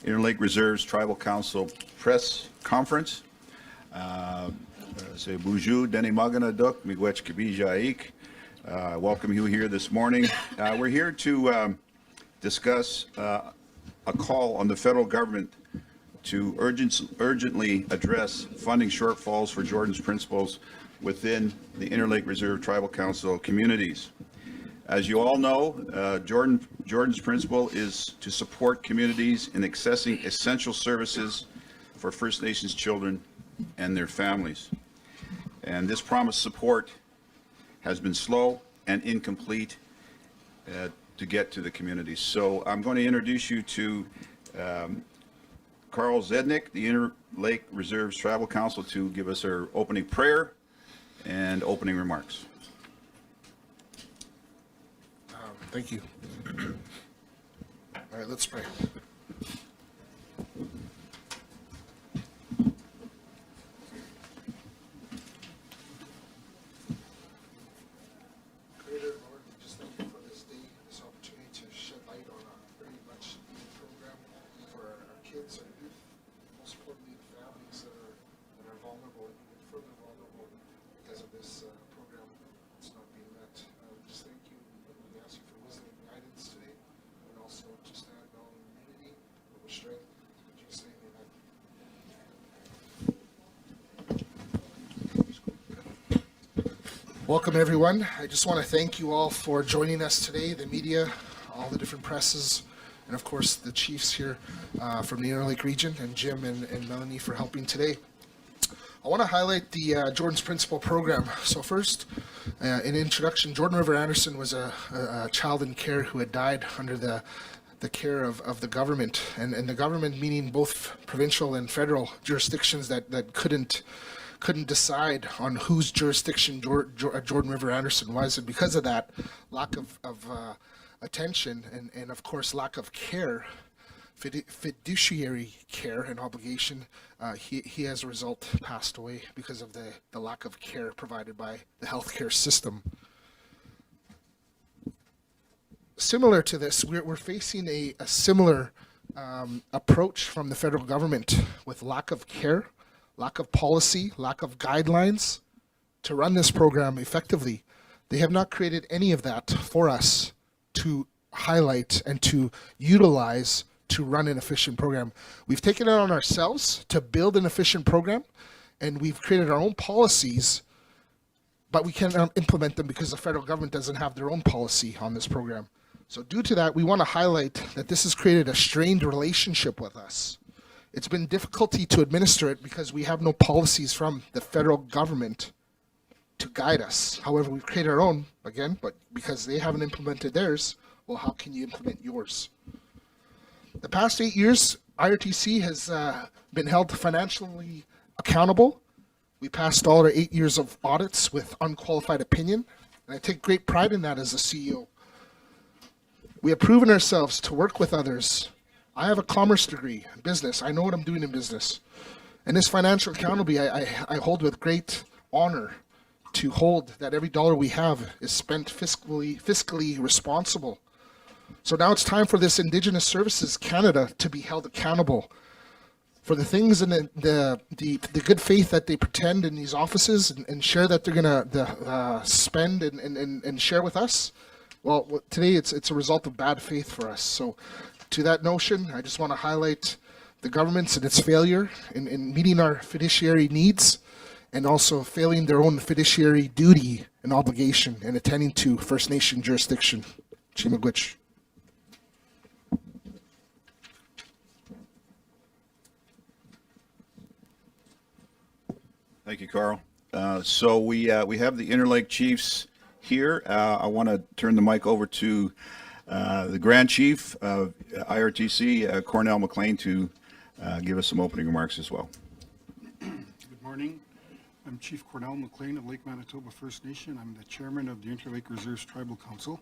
Interlake Reserves Tribal Council press conference. C'est bonjour, Denny Maganaduk, Miigwech Kabijaik. Welcome you here this morning. We're here to discuss a call on the federal government to urgently address funding shortfalls for Jordan's principals within the Interlake Reserve Tribal Council communities. As you all know, Jordan's principle is to support communities in accessing essential services for First Nations children and their families. And this promised support has been slow and incomplete to get to the communities. So I'm going to introduce you to Carl Zednick, the Interlake Reserves Tribal Council, to give us our opening prayer and opening remarks. Thank you. All right, let's pray. Creator, Lord, we just thank you for this day, this opportunity to shed light on a very much needed program for our kids, our youth, most importantly the families that are vulnerable, even further vulnerable because of this program that's not being met. We just thank you. We ask you for wisdom and guidance today, and also to stand on unity with strength. In Jesus' name, amen. Welcome, everyone. I just want to thank you all for joining us today, the media, all the different presses, and of course the chiefs here from the Interlake region, and Jim and Melanie for helping today. I want to highlight the Jordan's Principle program. So first, in introduction, Jordan River Anderson was a child in care who had died under the care of the government, and the government meaning both provincial and federal jurisdictions that couldn't decide on whose jurisdiction Jordan River Anderson was, and because of that lack of attention and of course lack of care, fiduciary care and obligation, he as a result passed away because of the lack of care provided by the healthcare system. Similar to this, we're facing a similar approach from the federal government with lack of care, lack of policy, lack of guidelines to run this program effectively. They have not created any of that for us to highlight and to utilize to run an efficient program. We've taken it on ourselves to build an efficient program, and we've created our own policies, but we cannot implement them because the federal government doesn't have their own policy on this program. So due to that, we want to highlight that this has created a strained relationship with us. It's been difficulty to administer it because we have no policies from the federal government to guide us. However, we've created our own, again, but because they haven't implemented theirs, well, how can you implement yours? The past 8 years, IRTC has been held financially accountable. We passed all our 8 years of audits with unqualified opinion, and I take great pride in that as a CEO. We have proven ourselves to work with others. I have a commerce degree in business. I know what I'm doing in business. And this financial accountability, I hold with great honor to hold that every dollar we have is spent fiscally responsible. So now it's time for this Indigenous Services Canada to be held accountable for the things and the good faith that they pretend in these offices and share that they're going to spend and share with us. Well, today it's a result of bad faith for us. So to that notion, I just want to highlight the government's and its failure in meeting our fiduciary needs and also failing their own fiduciary duty and obligation in attending to First Nation jurisdiction. Miigwech. Thank you, Carl. So we have the Interlake Chiefs here. I want to turn the mic over to the Grand Chief of IRTC, Cornell McLean, to give us some opening remarks as well. Good morning. I'm Chief Cornell McLean of Lake Manitoba First Nation. I'm the chairman of the Interlake Reserves Tribal Council.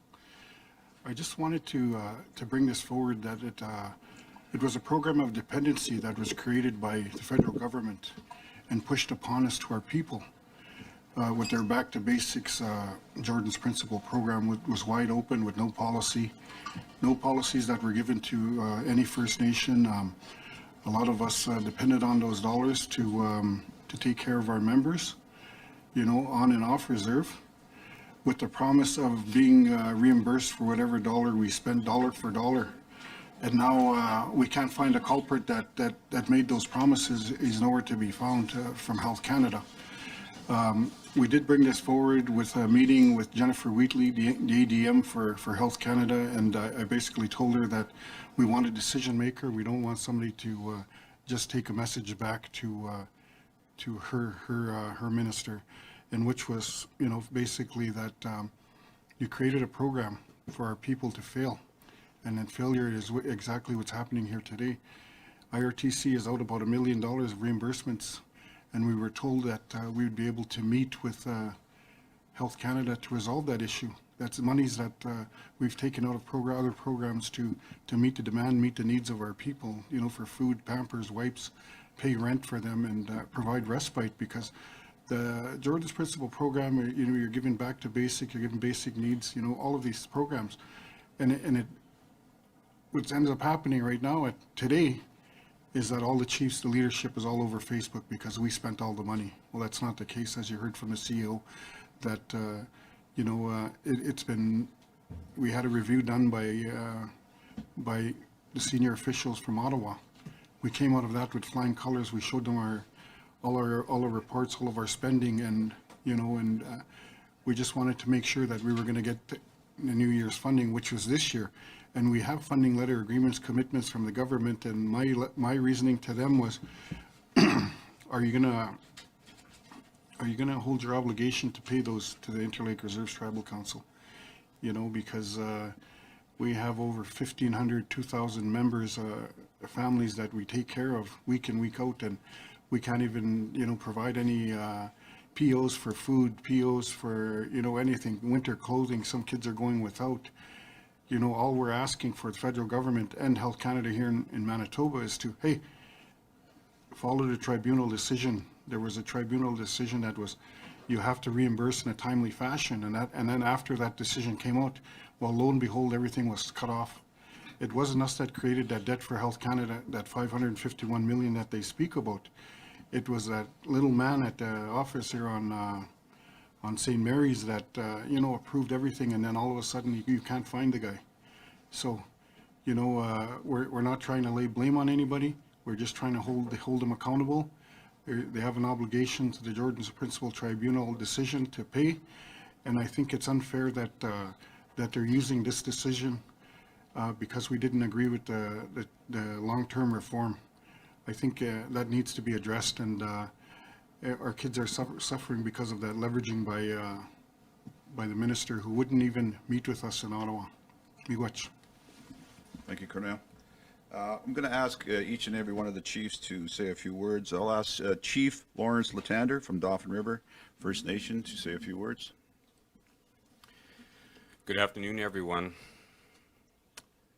I just wanted to bring this forward that it was a program of dependency that was created by the federal government and pushed upon us to our people. with their Back to Basics, Jordan's Principal program was wide open with no policy, no policies that were given to any First Nation. A lot of us depended on those dollars to take care of our members, on and off reserve, with the promise of being reimbursed for whatever dollar we spent, dollar for dollar. And now we can't find a culprit that made those promises. He's nowhere to be found from Health Canada. We did bring this forward with a meeting with Jennifer Wheatley, the ADM for Health Canada, and I basically told her that we want a decision maker. We don't want somebody to just take a message back to her minister, and which was, basically that you created a program for our people to fail, and that failure is exactly what's happening here today. IRTC is out about $1 million of reimbursements, and we were told that we would be able to meet with Health Canada to resolve that issue. That's monies that we've taken out of other programs to meet the demand, meet the needs of our people, for food, Pampers, wipes, pay rent for them, and provide respite, because the Jordan's Principal program, you're giving back to basic, you're giving basic needs, all of these programs. And what ends up happening right now today is that all the chiefs, the leadership is all over Facebook because we spent all the money. Well, that's not the case, as you heard from the CEO, that, we had a review done by the senior officials from Ottawa. We came out of that with flying colors. We showed them all our reports, all of our spending, and, we just wanted to make sure that we were going to get the New Year's funding, which was this year. And we have funding letter agreements, commitments from the government, and my reasoning to them was, are you gonna hold your obligation to pay those to the Interlake Reserves Tribal Council? Because we have over 1,500, 2,000 members, families that we take care of week in, week out, and we can't even, provide any POs for food, POs for, anything, winter clothing. Some kids are going without. All we're asking for the federal government and Health Canada here in Manitoba is to, hey, follow the tribunal decision. There was a tribunal decision that was, you have to reimburse in a timely fashion, and then after that decision came out, well, lo and behold, everything was cut off. It wasn't us that created that debt for Health Canada, that $551 million that they speak about. It was that little man at the office here on St. Mary's that, approved everything, and then all of a sudden you can't find the guy. So, we're not trying to lay blame on anybody. We're just trying to hold them accountable. They have an obligation to the Jordan's Principal Tribunal decision to pay, and I think it's unfair that they're using this decision because we didn't agree with the long-term reform. I think that needs to be addressed, and our kids are suffering because of that leveraging by the minister, who wouldn't even meet with us in Ottawa. Miigwech. Thank you, Cornell. I'm going to ask each and every one of the chiefs to say a few words. I'll ask Chief Lawrence Latander from Dauphin River First Nation to say a few words. Good afternoon, everyone.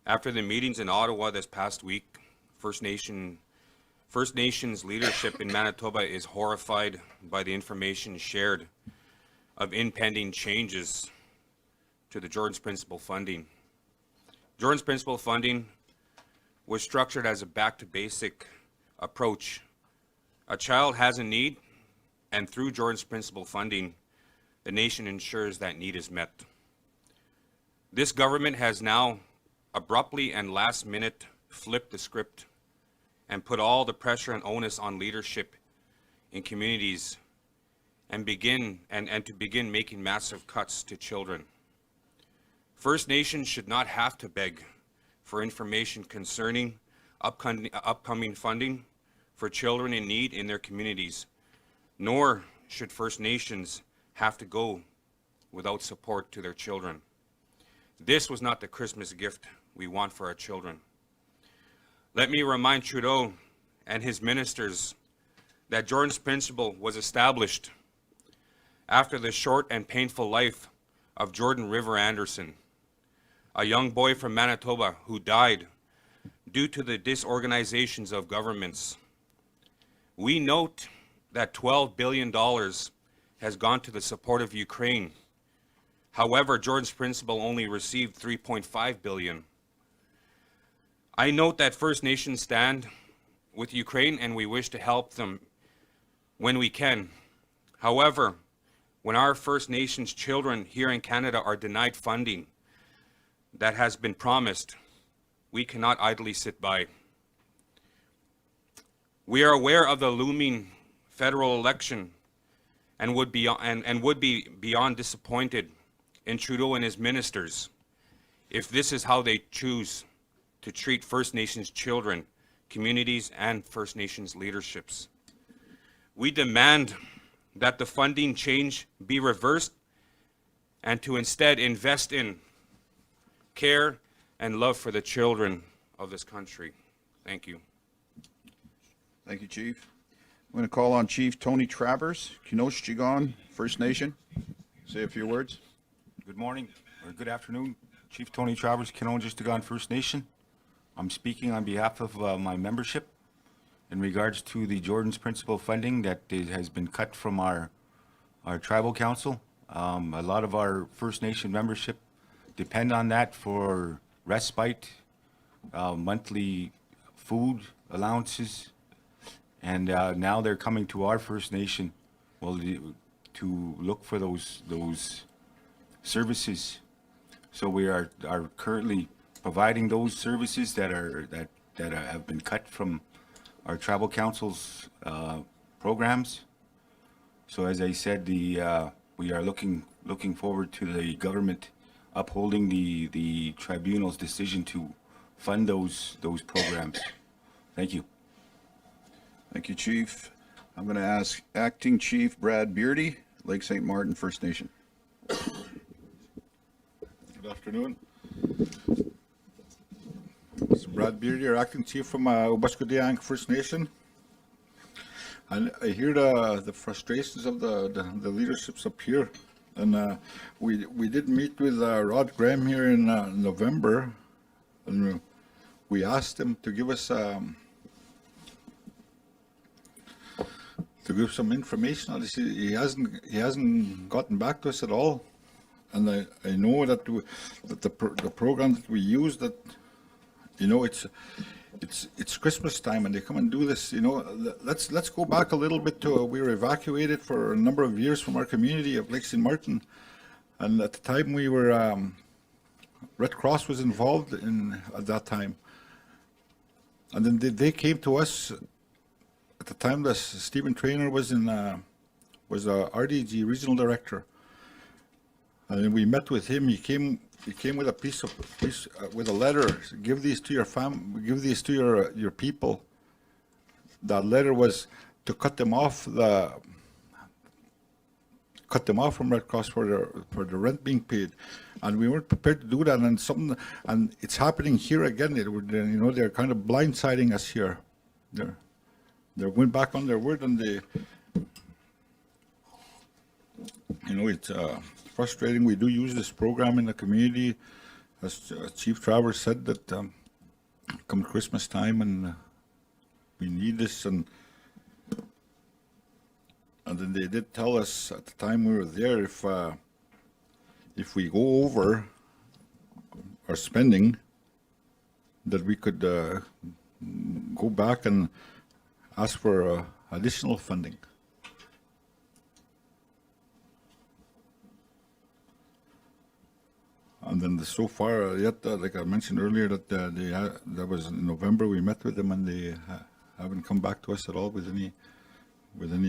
After the meetings in Ottawa this past week, First Nations leadership in Manitoba is horrified by the information shared of impending changes to the Jordan's Principal funding. Jordan's Principal funding was structured as a back-to-basic approach. A child has a need, and through Jordan's Principal funding, the nation ensures that need is met. This government has now abruptly and last minute flipped the script and put all the pressure and onus on leadership in communities and to begin making massive cuts to children. First Nations should not have to beg for information concerning upcoming funding for children in need in their communities, nor should First Nations have to go without support to their children. This was not the Christmas gift we want for our children. Let me remind Trudeau and his ministers that Jordan's Principal was established after the short and painful life of Jordan River Anderson, a young boy from Manitoba who died due to the disorganizations of governments. We note that $12 billion has gone to the support of Ukraine. However, Jordan's Principle only received $3.5 billion. I note that First Nations stand with Ukraine and we wish to help them when we can. However, when our First Nations children here in Canada are denied funding that has been promised, we cannot idly sit by. We are aware of the looming federal election and would be beyond disappointed in Trudeau and his ministers if this is how they choose to treat First Nations children, communities, and First Nations leaderships. We demand that the funding change be reversed and to instead invest in care and love for the children of this country. Thank you. Thank you, Chief. I'm going to call on Chief Tony Travers, Kinoshchigan First Nation. Say a few words. Good morning, or good afternoon. Chief Tony Travers, Kinoshchigan First Nation. I'm speaking on behalf of my membership in regards to the Jordan's Principle funding that has been cut from our tribal council. A lot of our First Nation membership depend on that for respite, monthly food allowances, and now they're coming to our First Nation, well, to look for those services. So we are currently providing those services that have been cut from our tribal council's programs. So as I said, we are looking forward to the government upholding the tribunal's decision to fund those programs. Thank you. Thank you, Chief. I'm going to ask Acting Chief Brad Beardy, Lake St. Martin First Nation. Good afternoon. It's Brad Beardy, your acting chief from Ubashkodiang First Nation. And I hear the frustrations of the leaderships up here. And we did meet with Rod Graham here in November, and we asked him to give us some information on this. He hasn't gotten back to us at all. And I know that the program that we use, that it's Christmas time and they come and do this. Let's go back a little bit to we were evacuated for a number of years from our community of Lake St. Martin, and at the time we were Red Cross was involved at that time, and then they came to us at the time that Stephen Traynor was RDG regional director. And then we met with him. He came with with a letter. Give these to your give these to your people. That letter was to cut them off from Red Cross for the rent being paid, and we weren't prepared to do that. And it's happening here again. They're kind of blindsiding us here. They're going back on their word, and it's frustrating. We do use this program in the community, as Chief Travers said, that come Christmas time and we need this, and then they did tell us at the time we were there, if we go over our spending, that we could go back and ask for additional funding. And then so far, yet, like I mentioned earlier, that was in November. We met with them, and they haven't come back to us at all with any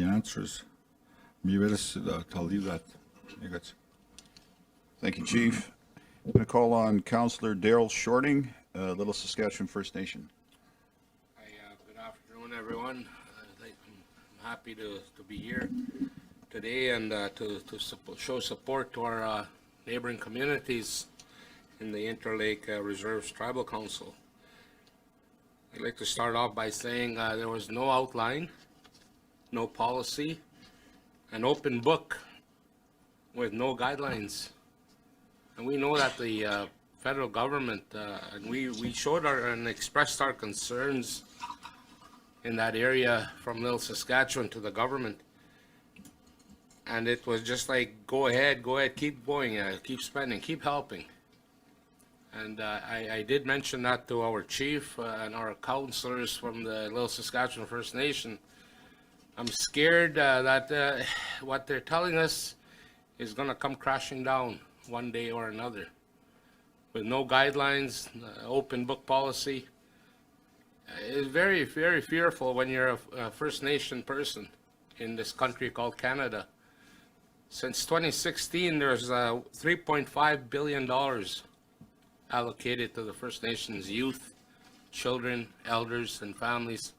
answers. I'll leave that. Thank you, Chief. I'm going to call on Councillor Daryl Shorting, Little Saskatchewan First Nation. Hi, good afternoon, everyone. I'm happy to be here today and to show support to our neighboring communities in the Interlake Reserves Tribal Council. I'd like to start off by saying there was no outline, no policy, an open book with no guidelines. And we know that the federal government, and we showed and expressed our concerns in that area from Little Saskatchewan to the government. And it was just like, go ahead, keep going, keep spending, keep helping. And I did mention that to our chief and our counselors from the Little Saskatchewan First Nation. I'm scared that what they're telling us is going to come crashing down one day or another. With no guidelines, open book policy. It's very, very fearful when you're a First Nation person in this country called Canada. Since 2016, there's $3.5 billion allocated to the First Nations youth, children, elders, and families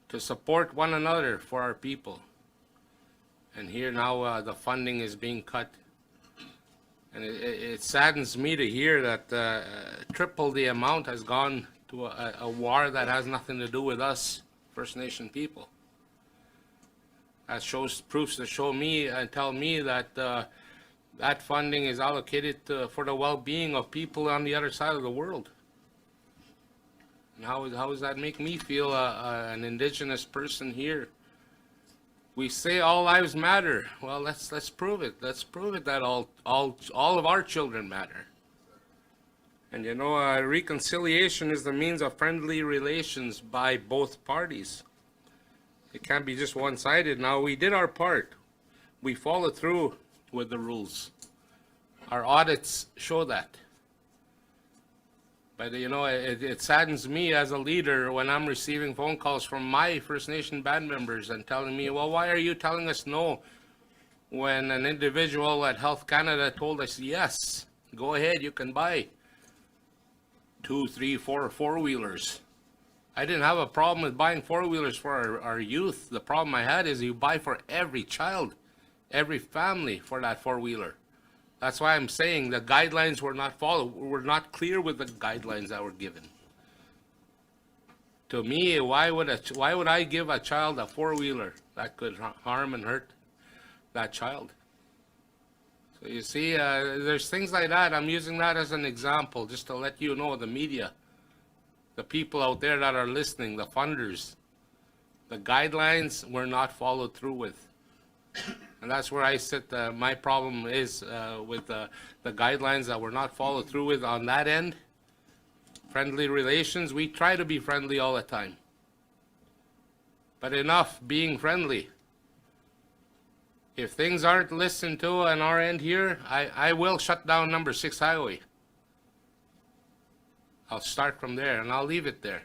to support one another for our people. And here now the funding is being cut. And it saddens me to hear that triple the amount has gone to a war that has nothing to do with us, First Nation people. That shows proofs to show me and tell me that that funding is allocated for the well-being of people on the other side of the world. And how does that make me feel an Indigenous person here? We say all lives matter. Well, let's prove it. Let's prove it that all of our children matter. And you know, reconciliation is the means of friendly relations by both parties. It can't be just one-sided. Now, we did our part. We followed through with the rules. Our audits show that. But you know, it saddens me as a leader when I'm receiving phone calls from my First Nation band members and telling me, well, why are you telling us no when an individual at Health Canada told us, yes, go ahead, you can buy 2, 3, 4 four-wheelers. I didn't have a problem with buying four-wheelers for our youth. The problem I had is you buy for every child, every family for that four-wheeler. That's why I'm saying the guidelines were not followed. We're not clear with the guidelines that were given. To me, why would I give a child a four-wheeler that could harm and hurt that child? So you see, there's things like that. I'm using that as an example just to let you know, the media, the people out there that are listening, the funders, the guidelines were not followed through with. And that's where I sit. My problem is with the guidelines that were not followed through with on that end. Friendly relations, we try to be friendly all the time. But enough being friendly. If things aren't listened to on our end here, I will shut down number 6 highway. I'll start from there and I'll leave it there.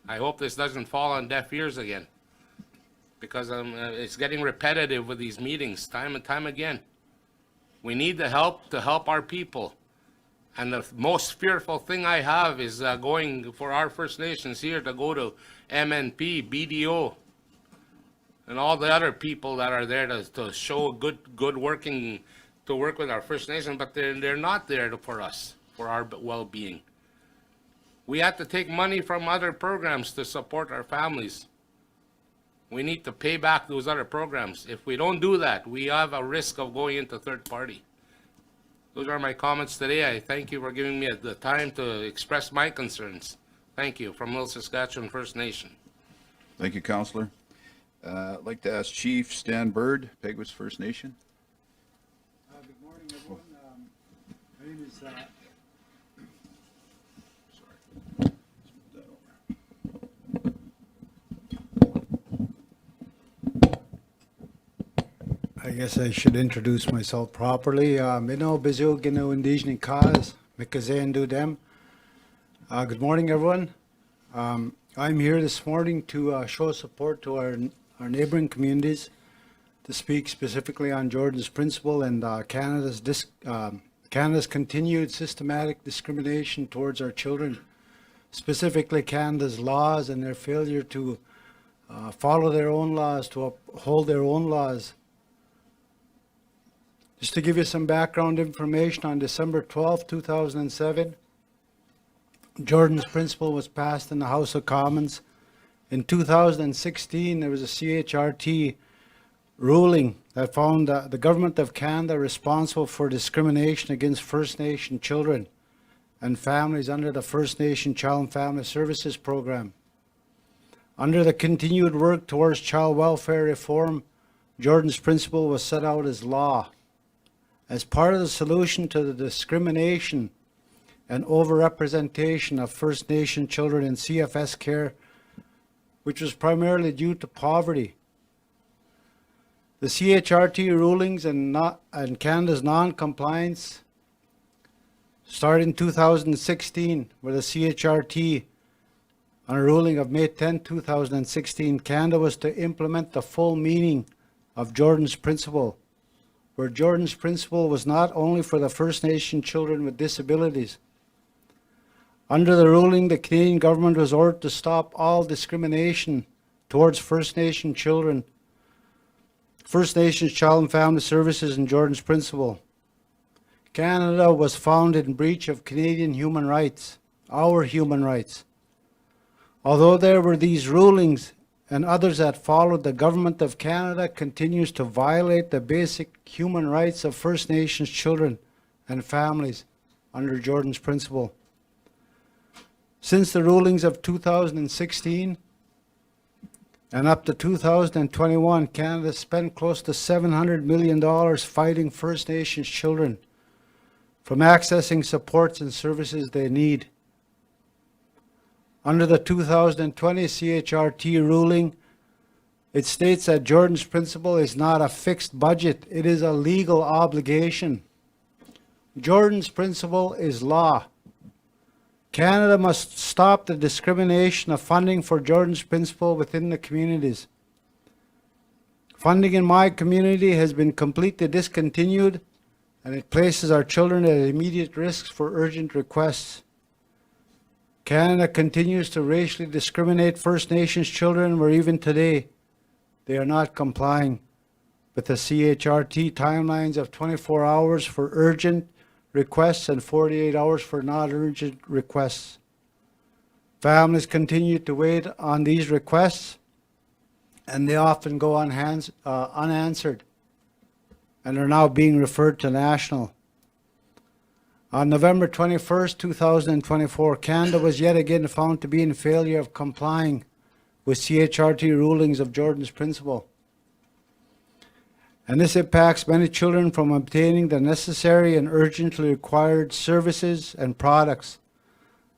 I hope this doesn't fall on deaf ears again, because it's getting repetitive with these meetings time and time again. We need the help to help our people. And the most fearful thing I have is going for our First Nations here to go to MNP, BDO, and all the other people that are there to show good working, to work with our First Nation, but they're not there for us, for our well-being. We have to take money from other programs to support our families. We need to pay back those other programs. If we don't do that, we have a risk of going into third party. Those are my comments today. I thank you for giving me the time to express my concerns. Thank you, from Little Saskatchewan First Nation. Thank you, Councillor. I'd like to ask Chief Stan Bird, Peguis First Nation. Good morning, everyone. My name is I guess I should introduce myself properly. Mino Bizu Gino Indigenous Cause, Mikazendu Dem. Good morning, everyone. I'm here this morning to show support to our neighboring communities, to speak specifically on Jordan's Principle and Canada's continued systematic discrimination towards our children, specifically Canada's laws and their failure to follow their own laws, to uphold their own laws. Just to give you some background information, on December 12, 2007, Jordan's Principle was passed in the House of Commons. In 2016, there was a CHRT ruling that found the Government of Canada responsible for discrimination against First Nation children and families under the First Nation Child and Family Services Program. Under the continued work towards child welfare reform, Jordan's Principle was set out as law. As part of the solution to the discrimination and overrepresentation of First Nation children in CFS care, which was primarily due to poverty. The CHRT rulings and Canada's non-compliance started in 2016, where the CHRT, on a ruling of May 10, 2016, Canada was to implement the full meaning of Jordan's Principle, where Jordan's Principle was not only for the First Nation children with disabilities. Under the ruling, the Canadian government was ordered to stop all discrimination towards First Nation children, First Nations Child and Family Services, and Jordan's Principle. Canada was found in breach of Canadian human rights, our human rights. Although there were these rulings and others that followed, the Government of Canada continues to violate the basic human rights of First Nations children and families under Jordan's Principle. Since the rulings of 2016 and up to 2021, Canada spent close to $700 million fighting First Nations children from accessing supports and services they need. Under the 2020 CHRT ruling, it states that Jordan's Principle is not a fixed budget, it is a legal obligation. Jordan's Principle is law. Canada must stop the discrimination of funding for Jordan's Principle within the communities. Funding in my community has been completely discontinued, and it places our children at immediate risk for urgent requests. Canada continues to racially discriminate First Nations children, where even today they are not complying with the CHRT timelines of 24 hours for urgent requests and 48 hours for non-urgent requests. Families continue to wait on these requests, and they often go unanswered and are now being referred to National. On November 21st, 2024, Canada was yet again found to be in failure of complying with CHRT rulings of Jordan's Principle. And this impacts many children from obtaining the necessary and urgently required services and products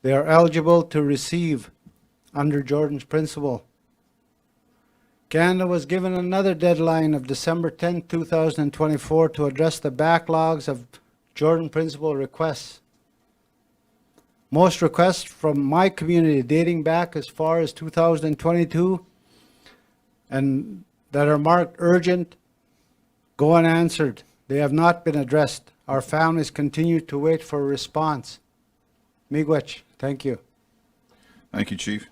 they are eligible to receive under Jordan's Principle. Canada was given another deadline of December 10, 2024 to address the backlogs of Jordan Principle requests. Most requests from my community dating back as far as 2022 and that are marked urgent go unanswered. They have not been addressed. Our families continue to wait for a response. Miigwech, thank you. Thank you, Chief.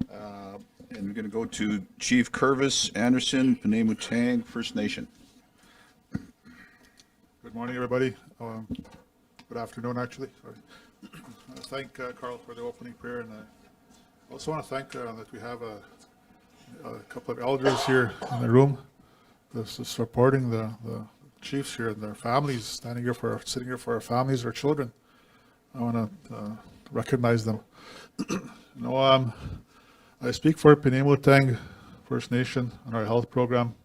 And we're going to go to Chief Curvis Anderson, Penemutang First Nation. Good morning, everybody. Good afternoon, actually. Sorry. I thank Carl for the opening prayer, and I also want to thank that we have a couple of elders here in the room that's supporting the chiefs here and their families, sitting here for our families, our children. I want to recognize them. I speak for Penemutang First Nation and our health program.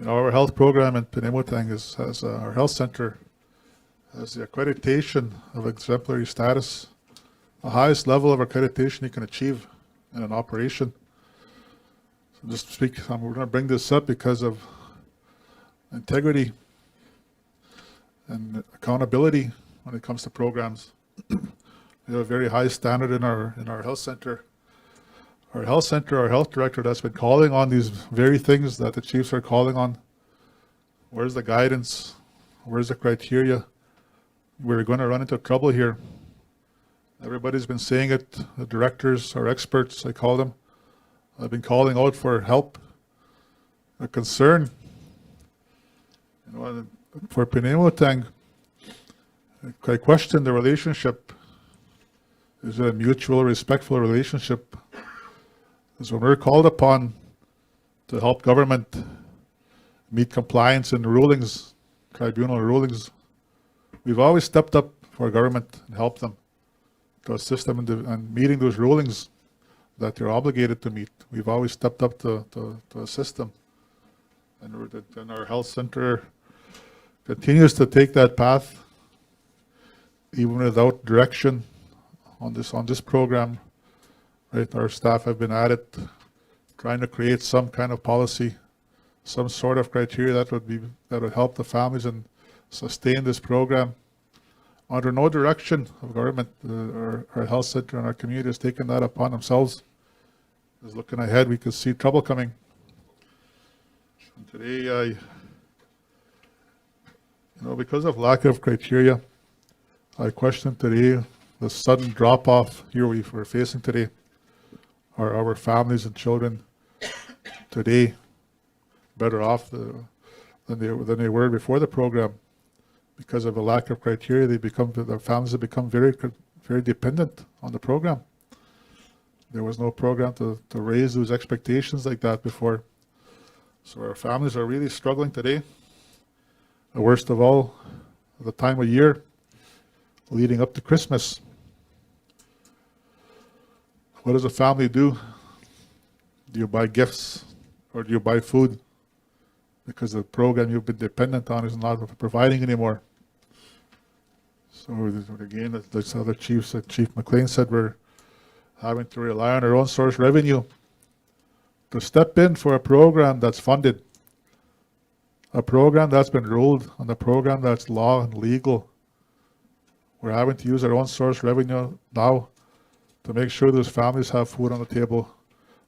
Our health program in Penemutang has our health center has the accreditation of exemplary status, the highest level of accreditation you can achieve in an operation. So we're going to bring this up because of integrity and accountability when it comes to programs. We have a very high standard in our health center. Our health director that's been calling on these very things that the chiefs are calling on. Where's the guidance? Where's the criteria? We're going to run into trouble here. Everybody's been saying it. The directors, our experts, I call them, I've been calling out for help, a concern. For Penemutang, I question the relationship. Is it a mutual, respectful relationship? Because when we're called upon to help government meet compliance in rulings, tribunal rulings, we've always stepped up for government and helped them to assist them in meeting those rulings that they're obligated to meet. We've always stepped up to assist them. and our health center continues to take that path, even without direction on this program. Right, our staff have been at it, trying to create some kind of policy, some sort of criteria that would help the families and sustain this program. Under no direction of government, our health center and our community has taken that upon themselves. Just looking ahead, we could see trouble coming. And today, because of lack of criteria, I question today the sudden drop off here we're facing today. Are our families and children today better off than they were before the program? Because of a lack of criteria, their families have become very dependent on the program. There was no program to raise those expectations like that before. So our families are really struggling today. The worst of all, the time of year leading up to Christmas. What does a family do? Do you buy gifts or do you buy food? Because the program you've been dependent on is not providing anymore. So again, as other chiefs, Chief McLean said, we're having to rely on our own source revenue to step in for a program that's funded, a program that's been ruled, and a program that's law and legal. We're having to use our own source revenue now to make sure those families have food on the table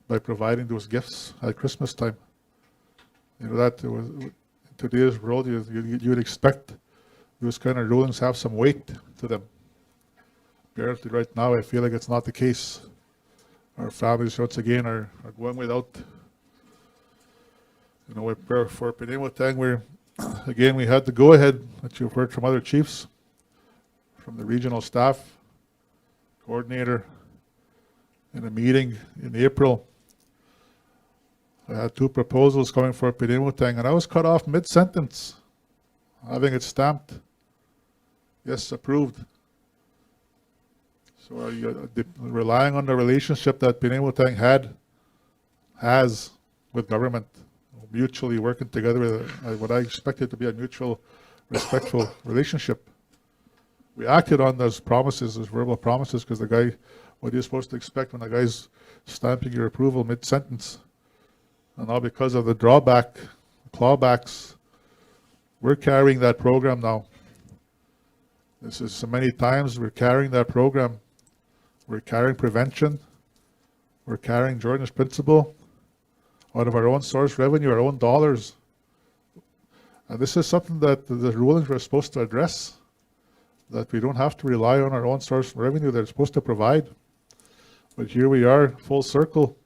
by providing those gifts at Christmas time. That was, in today's world, you'd expect those kind of rulings have some weight to them. Apparently right now, I feel like it's not the case. Our families, once again, are going without. For Penimutang, we had the go-ahead that you've heard from other chiefs, from the regional staff, coordinator, in a meeting in April. I had 2 proposals coming for Penimutang, and I was cut off mid-sentence, having it stamped. Yes, approved. So are you relying on the relationship that Penimutang has with government, mutually working together with what I expected to be a mutual, respectful relationship? We acted on those promises, those verbal promises, because what are you supposed to expect when the guy's stamping your approval mid-sentence? And now because of the clawbacks, we're carrying that program now. This is so many times we're carrying that program. We're carrying prevention. We're carrying Jordan's principle out of our own source revenue, our own dollars. And this is something that the rulings were supposed to address, that we don't have to rely on our own source revenue they're supposed to provide. But here we are, full circle,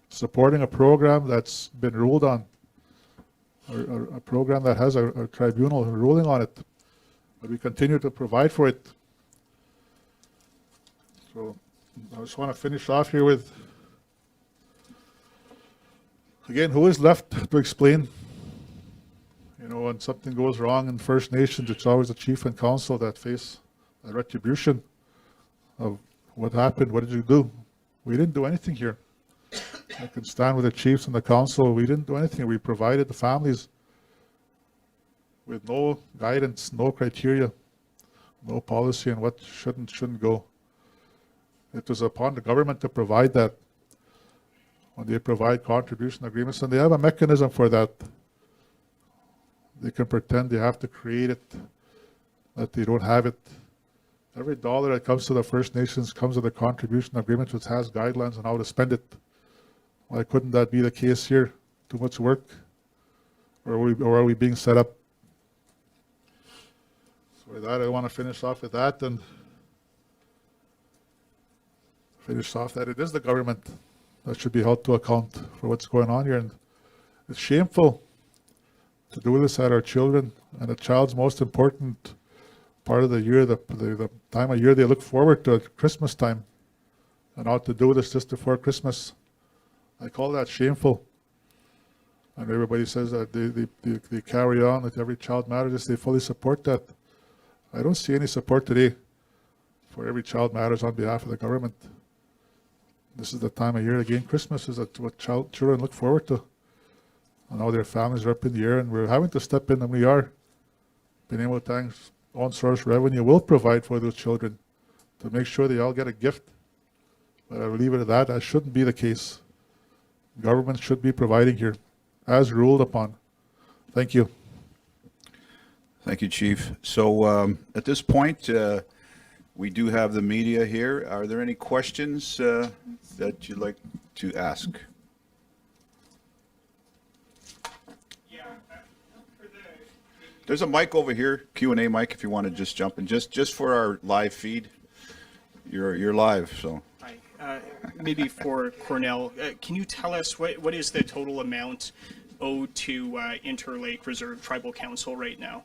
supporting a program that's been ruled on, or a program that has a tribunal ruling on it, but we continue to provide for it. So I just want to finish off here with, again, who is left to explain? When something goes wrong in First Nations, it's always the chief and council that face a retribution of what happened, what did you do? We didn't do anything here. I can stand with the chiefs and the council. We didn't do anything. We provided the families with no guidance, no criteria, no policy on what shouldn't go. It was upon the government to provide that. When they provide contribution agreements, and they have a mechanism for that. They can pretend they have to create it, that they don't have it. Every dollar that comes to the First Nations comes with a contribution agreement which has guidelines on how to spend it. Why couldn't that be the case here? Too much work? Or are we being set up? So with that, I want to finish off with that and finish off that it is the government that should be held to account for what's going on here. And it's shameful to do this at our children, and a child's most important part of the year, the time of year they look forward to, Christmas time, and not to do this just before Christmas. I call that shameful. And everybody says that they carry on, that every child matters. They fully support that. I don't see any support today for every child matters on behalf of the government. This is the time of year, again, Christmas is what children look forward to. I know their families are up in the air, and we're having to step in, and we are. Being able to thanks own source revenue will provide for those children to make sure they all get a gift. But I'll leave it at that. That shouldn't be the case. Government should be providing here, as ruled upon. Thank you. Thank you, Chief. So at this point, we do have the media here. Are there any questions that you'd like to ask? There's a mic over here, Q&A mic, if you want to just jump in, just for our live feed. You're live, so. Hi. Maybe for Cornell, can you tell us what is the total amount owed to Interlake Reserve Tribal Council right now?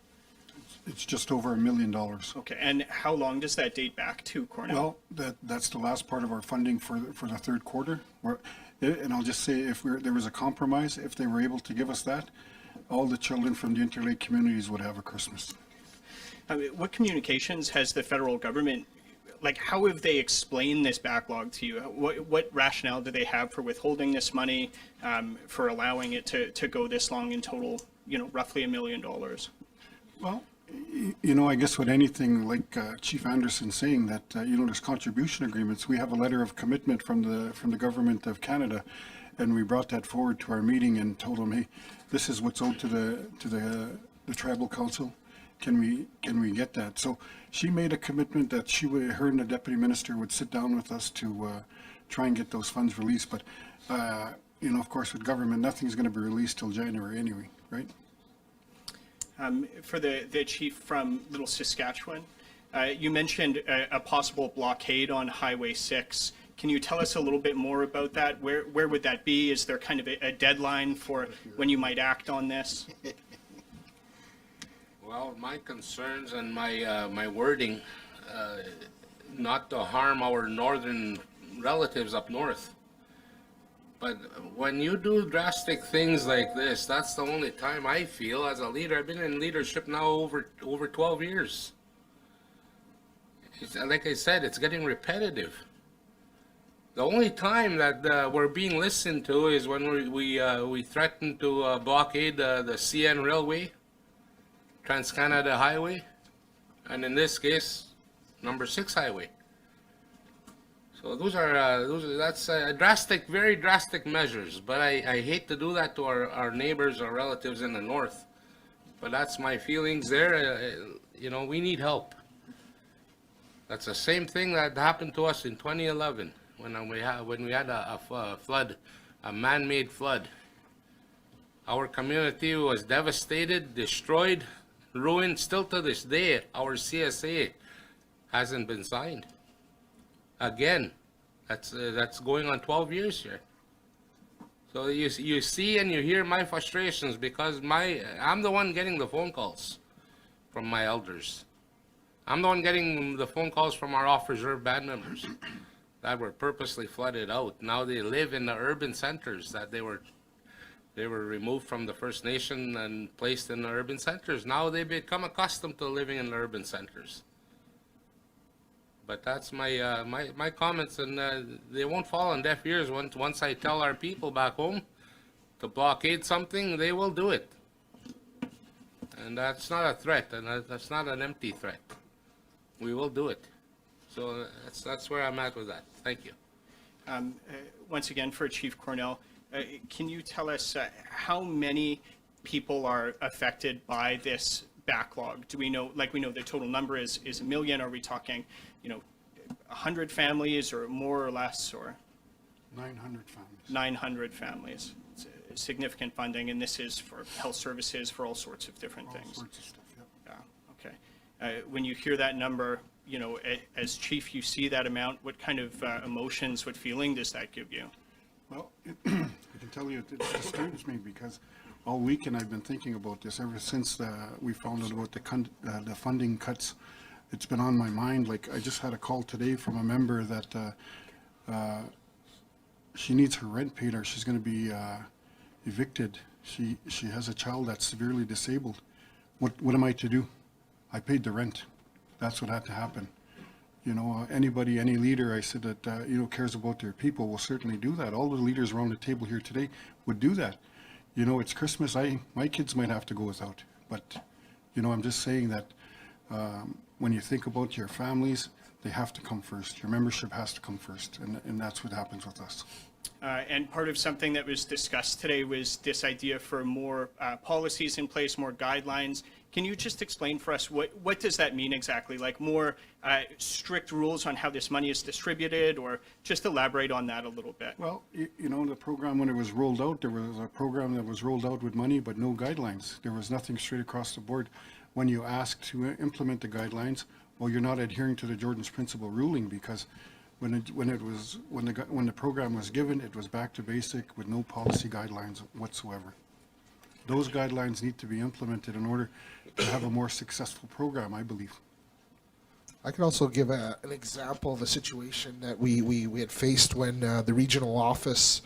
It's just over $1 million. Okay, and how long does that date back to, Cornell? Well, that's the last part of our funding for the third quarter. And I'll just say, if there was a compromise, if they were able to give us that, all the children from the Interlake communities would have a Christmas. What communications has the federal government, like how have they explained this backlog to you? What rationale do they have for withholding this money, for allowing it to go this long in total, roughly $1 million? Well, I guess with anything like Chief Anderson saying that, there's contribution agreements. We have a letter of commitment from the government of Canada, and we brought that forward to our meeting and told them, hey, this is what's owed to the tribal council. Can we get that? So she made a commitment that her and the deputy minister would sit down with us to try and get those funds released. But of course, with government, nothing's going to be released till January anyway, right? For the chief from Little Saskatchewan, you mentioned a possible blockade on Highway 6. Can you tell us a little bit more about that? Where would that be? Is there kind of a deadline for when you might act on this? Well, my concerns and my wording, not to harm our northern relatives up north. But when you do drastic things like this, that's the only time I feel as a leader. I've been in leadership now over 12 years. Like I said, it's getting repetitive. The only time that we're being listened to is when we threaten to blockade the CN Railway, Trans-Canada Highway, and in this case, number 6 Highway. So that's drastic, very drastic measures. But I hate to do that to our neighbors or relatives in the north. But that's my feelings there. We need help. That's the same thing that happened to us in 2011 when we had a flood, a man-made flood. Our community was devastated, destroyed, ruined. Still to this day, our CSA hasn't been signed. Again, that's going on 12 years here. So you see and you hear my frustrations because I'm the one getting the phone calls from my elders. I'm the one getting the phone calls from our off-reserve band members that were purposely flooded out. Now they live in the urban centers that they were removed from the First Nation and placed in the urban centers. Now they become accustomed to living in the urban centers. But that's my comments, and they won't fall on deaf ears. Once I tell our people back home to blockade something, they will do it. And that's not a threat, and that's not an empty threat. We will do it. So that's where I'm at with that. Thank you. Once again, for Chief Cornell, can you tell us how many people are affected by this backlog? Do we know, we know the total number is 1 million. Are we talking, 100 families or more or less, or? 900 families. 900 families. It's a significant funding, and this is for health services, for all sorts of different things. All sorts of stuff, yeah. Yeah, okay. When you hear that number, as chief, you see that amount, what kind of emotions, what feeling does that give you? Well, I can tell you it disturbs me because all weekend I've been thinking about this ever since we found out about the funding cuts. It's been on my mind. Like, I just had a call today from a member that she needs her rent paid or she's going to be evicted. She has a child that's severely disabled. What am I to do? I paid the rent. That's what had to happen. Anybody, any leader, I said that, cares about their people will certainly do that. All the leaders around the table here today would do that. You know, it's Christmas, my kids might have to go without, but, you know, I'm just saying that when you think about your families, they have to come first. Your membership has to come first, and that's what happens with us. And part of something that was discussed today was this idea for more policies in place, more guidelines. Can you just explain for us what does that mean exactly? Like more strict rules on how this money is distributed, or just elaborate on that a little bit? Well, you know, the program, when it was rolled out, there was a program that was rolled out with money, but no guidelines. There was nothing straight across the board. When you ask to implement the guidelines, well, you're not adhering to the Jordan's Principle ruling, because when the program was given, it was back to basic with no policy guidelines whatsoever. Those guidelines need to be implemented in order to have a more successful program, I believe. I can also give an example of a situation that we had faced when the regional office,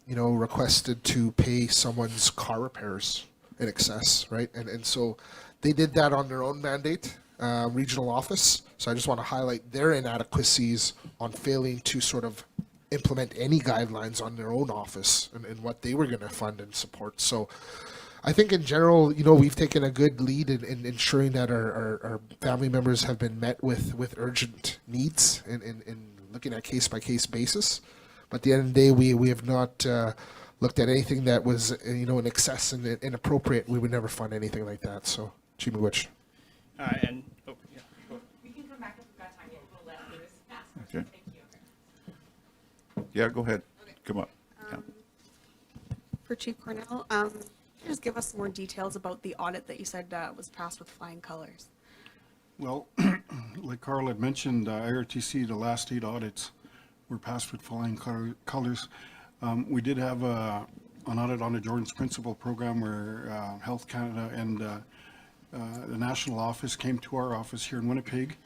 requested to pay someone's car repairs in excess, right? And so they did that on their own mandate, regional office. So I just want to highlight their inadequacies on failing to sort of implement any guidelines on their own office and what they were going to fund and support. So I think in general, we've taken a good lead in ensuring that our family members have been met with urgent needs and looking at case-by-case basis. But at the end of the day, we have not looked at anything that was, in excess and inappropriate. We would never fund anything like that. So, Chief Miigwech. And, oh, yeah. We can come back if we've got time. We'll let Lewis ask. Okay. Thank you. Yeah, go ahead. Come up. Yeah. For Chief Cornell, can you just give us more details about the audit that you said was passed with flying colors? Well, like Carl had mentioned, IRTC, the last 8 audits were passed with flying colors. We did have an audit on the Jordan's Principle program where Health Canada and the national office came to our office here in Winnipeg.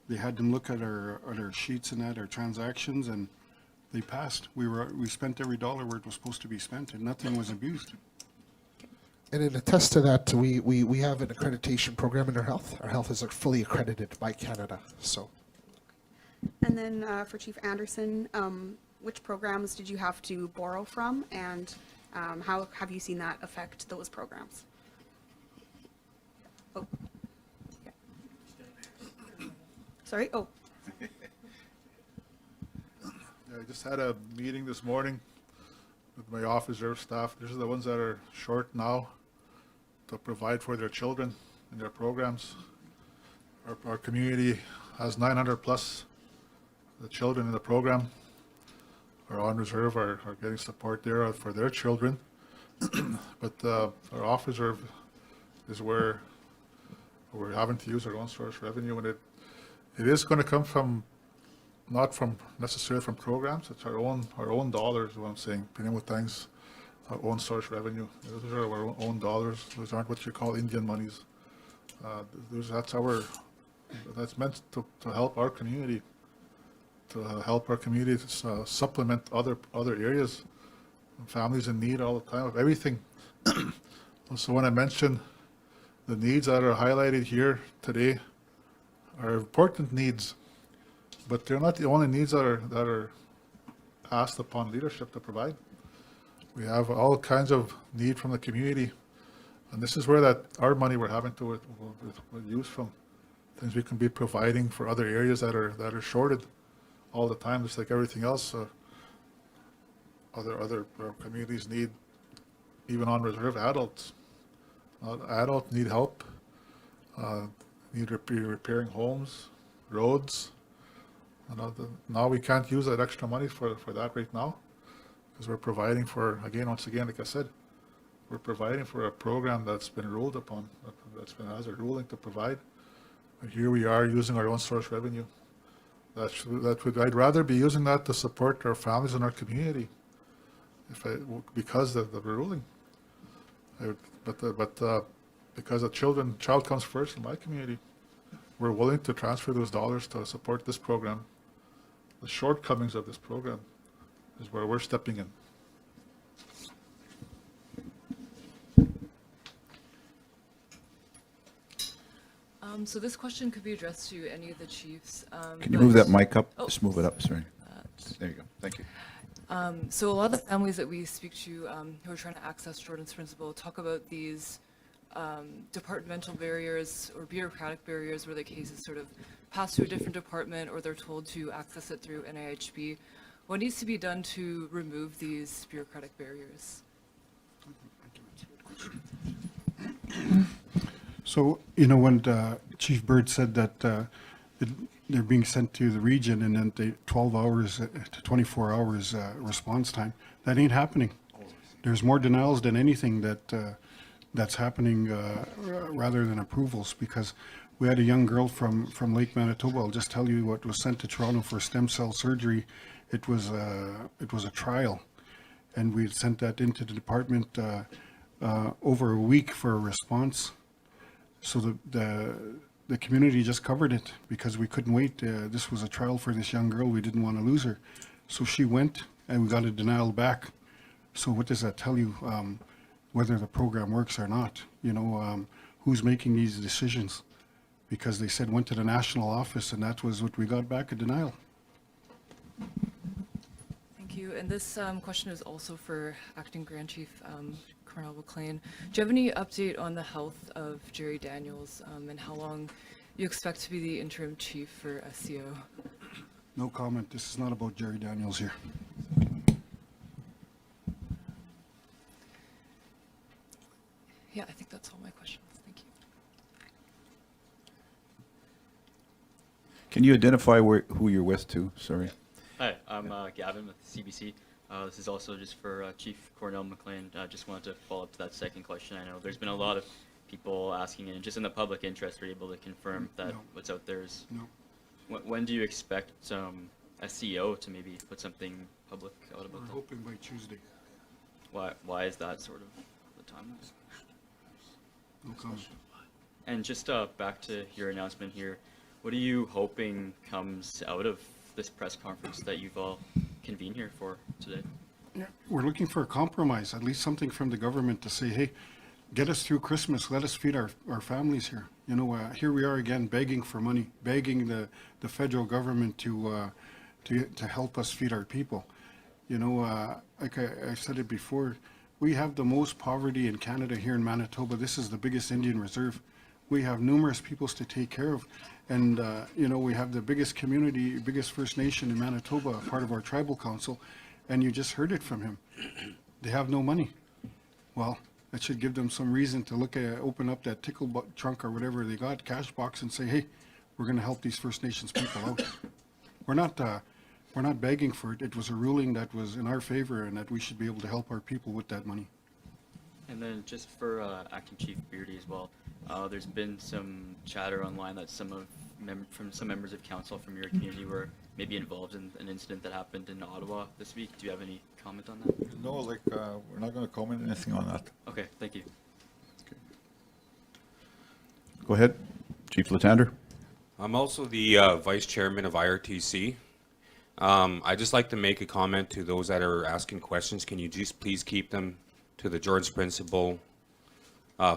They had them look at our sheets and our transactions, and they passed. We spent every dollar where it was supposed to be spent, and nothing was abused. And in attest to that, we have an accreditation program in our health. Our health is fully accredited by Canada. So, And then for Chief Anderson, which programs did you have to borrow from, and how have you seen that affect those programs? Oh. Yeah. Sorry? Oh. Yeah, I just had a meeting this morning with my office reserve staff. These are the ones that are short now to provide for their children and their programs. Our community has 900 plus the children in the program are on reserve, are getting support there for their children. But our off reserve is where we're having to use our own source revenue, and it is going to come from, not from necessarily from programs. It's our own dollars, is what I'm saying. Being with things, our own source revenue. Those are our own dollars. Those aren't what you call Indian monies. That's meant to help our community, to supplement other areas, families in need all the time of everything. So when I mentioned the needs that are highlighted here today are important needs, but they're not the only needs that are asked upon leadership to provide. We have all kinds of need from the community, and this is where that our money we're having to use from things we can be providing for other areas that are shorted all the time, just like everything else. Other communities need, even on reserve, adults. Adults need help. Need repairing homes, roads. Now we can't use that extra money for that right now, because we're providing for, once again, like I said, we're providing for a program that's been ruled upon, has a ruling to provide. And here we are using our own source revenue. I'd rather be using that to support our families and our community, because of the ruling. Because a child comes first in my community, we're willing to transfer those dollars to support this program. The shortcomings of this program is where we're stepping in. So this question could be addressed to any of the chiefs. Can you move that mic up? Oh. Just move it up, sorry. There you go. Thank you. So a lot of the families that we speak to who are trying to access Jordan's Principle talk about these departmental barriers or bureaucratic barriers where the cases sort of pass to a different department or they're told to access it through NIHB. What needs to be done to remove these bureaucratic barriers? So, when Chief Bird said that they're being sent to the region and then 12 hours to 24 hours response time, that ain't happening. There's more denials than anything that's happening rather than approvals, because we had a young girl from Lake Manitoba. I'll just tell you what was sent to Toronto for stem cell surgery. It was a trial, and we had sent that into the department over a week for a response. So the community just covered it because we couldn't wait. This was a trial for this young girl. We didn't want to lose her. So she went and we got a denial back. So what does that tell you? Whether the program works or not, who's making these decisions? Because they said went to the national office and that was what we got back, a denial. Thank you. And this question is also for Acting Grand Chief Colonel McLean. Do you have any update on the health of Jerry Daniels and how long you expect to be the interim chief for SCO? No comment. This is not about Jerry Daniels here. Yeah, I think that's all my questions. Thank you. Can you identify who you're with too? Sorry. Hi, I'm Gavin with CBC. This is also just for Chief Cornell McLean. I just wanted to follow up to that second question. I know there's been a lot of people asking, and just in the public interest, are you able to confirm that No. what's out there is? No. When do you expect SCO to maybe put something public out about We're that? hoping by Tuesday. Why is that sort of the timeline? No comment. And just back to your announcement here, what are you hoping comes out of this press conference that you've all convened here for today? We're looking for a compromise, at least something from the government to say, hey, get us through Christmas, let us feed our families here. Here we are again begging for money, begging the federal government to help us feed our people. Like I said it before, we have the most poverty in Canada here in Manitoba. This is the biggest Indian reserve. We have numerous peoples to take care of. And, we have the biggest community, biggest First Nation in Manitoba, part of our tribal council. And you just heard it from him. They have no money. Well, that should give them some reason to open up that tickle trunk or whatever they got, cash box, and say, hey, we're going to help these First Nations people out. We're not begging for it. It was a ruling that was in our favor and that we should be able to help our people with that money. And then just for Acting Chief Beardy as well, there's been some chatter online that some members of council from your community were maybe involved in an incident that happened in Ottawa this week. Do you have any comment on that? No, we're not going to comment anything on that. Okay, thank you. Go ahead, Chief Latander. I'm also the vice chairman of IRTC. I'd just like to make a comment to those that are asking questions. Can you just please keep them to the Jordan's Principle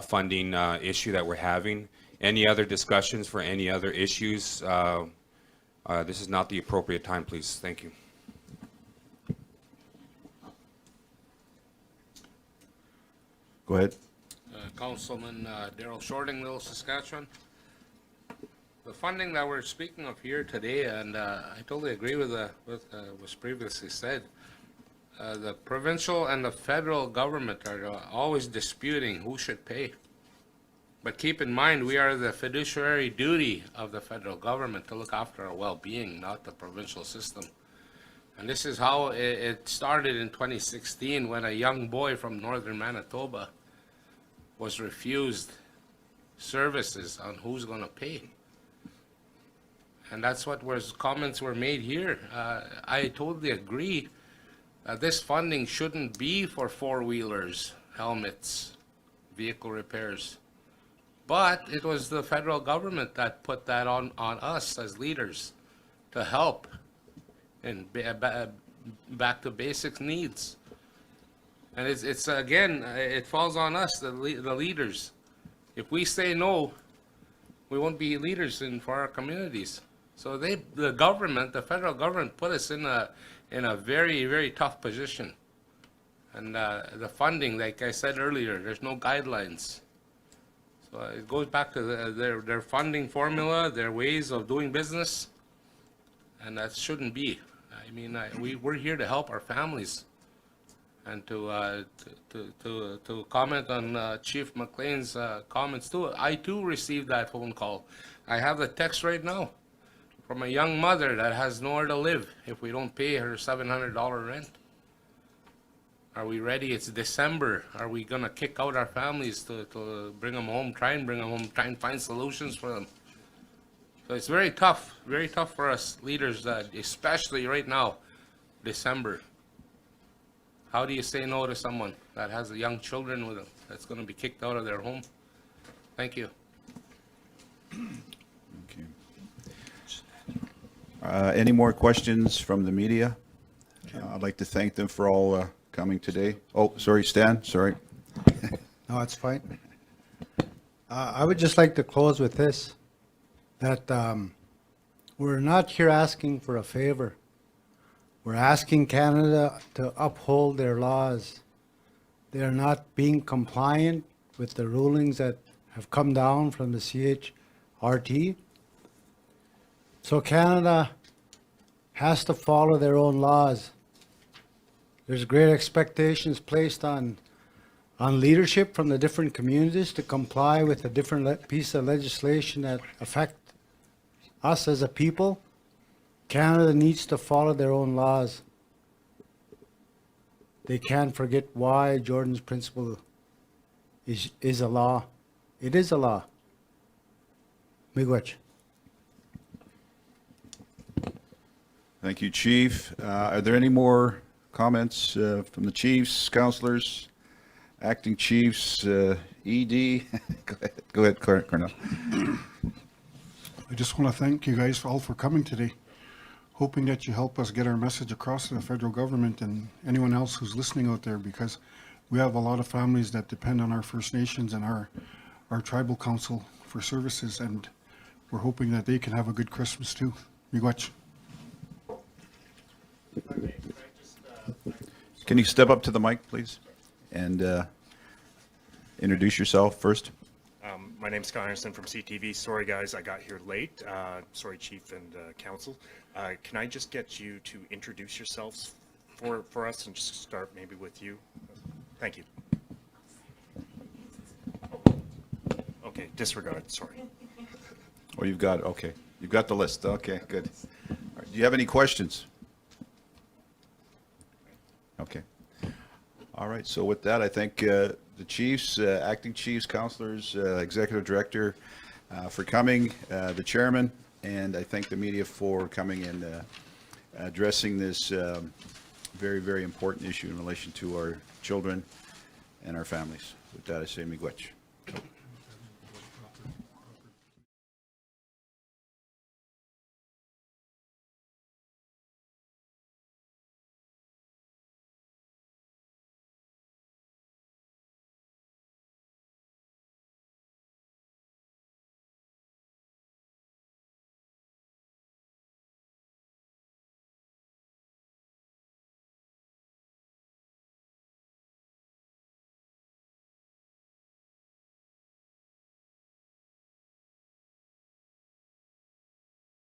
funding issue that we're having? Any other discussions for any other issues? This is not the appropriate time, please. Thank you. Go ahead. Councilman Daryl Shortingville, Saskatchewan. The funding that we're speaking of here today, and I totally agree with what was previously said. The provincial and the federal government are always disputing who should pay. But keep in mind, we are the fiduciary duty of the federal government to look after our well-being, not the provincial system. And this is how it started in 2016 when a young boy from northern Manitoba was refused services on who's going to pay. And that's what comments were made here. I totally agree that this funding shouldn't be for four-wheelers, helmets, vehicle repairs. But it was the federal government that put that on us as leaders to help in back to basic needs. And it's again, it falls on us, the leaders. If we say no, we won't be leaders for our communities. So the government, the federal government, put us in in a very, very tough position. And the funding, like I said earlier, there's no guidelines. So it goes back to their funding formula, their ways of doing business, and that shouldn't be. I mean, we're here to help our families. And to comment on Chief McLean's comments too, I too received that phone call. I have the text right now from a young mother that has nowhere to live if we don't pay her $700 rent. Are we ready? It's December. Are we gonna kick out our families to bring them home, try and bring them home, try and find solutions for them? So it's very tough for us leaders, especially right now, December. How do you say no to someone that has young children with them, that's gonna be kicked out of their home? Thank you. Okay. Any more questions from the media? I'd like to thank them for all coming today. Oh, sorry, Stan, sorry. No, it's fine. I would just like to close with this, that we're not here asking for a favor. We're asking Canada to uphold their laws. They are not being compliant with the rulings that have come down from the CHRT. So Canada has to follow their own laws. There's great expectations placed on leadership from the different communities to comply with a different piece of legislation that affect us as a people. Canada needs to follow their own laws. They can't forget why Jordan's Principle is a law. It is a law. Miigwech. Thank you, Chief. Are there any more comments from the chiefs, councilors, acting chiefs, ED? Go ahead, Cornell. I just want to thank you guys all for coming today, hoping that you help us get our message across to the federal government and anyone else who's listening out there, because we have a lot of families that depend on our First Nations and our tribal council for services, and we're hoping that they can have a good Christmas too. Miigwech. Can you step up to the mic, please, and introduce yourself first? My name's Scott Anderson from CTV. Sorry, guys, I got here late. Sorry, Chief and Council. Can I just get you to introduce yourselves for us and just start maybe with you? Thank you. Okay, disregard, sorry. Oh, you've got, okay. You've got the list. Okay, good. All right, do you have any questions? Okay. All right, so with that, I thank the chiefs, acting chiefs, councilors, executive director for coming, the chairman, and I thank the media for coming and addressing this very, very important issue in relation to our children and our families. With that, I say miigwech.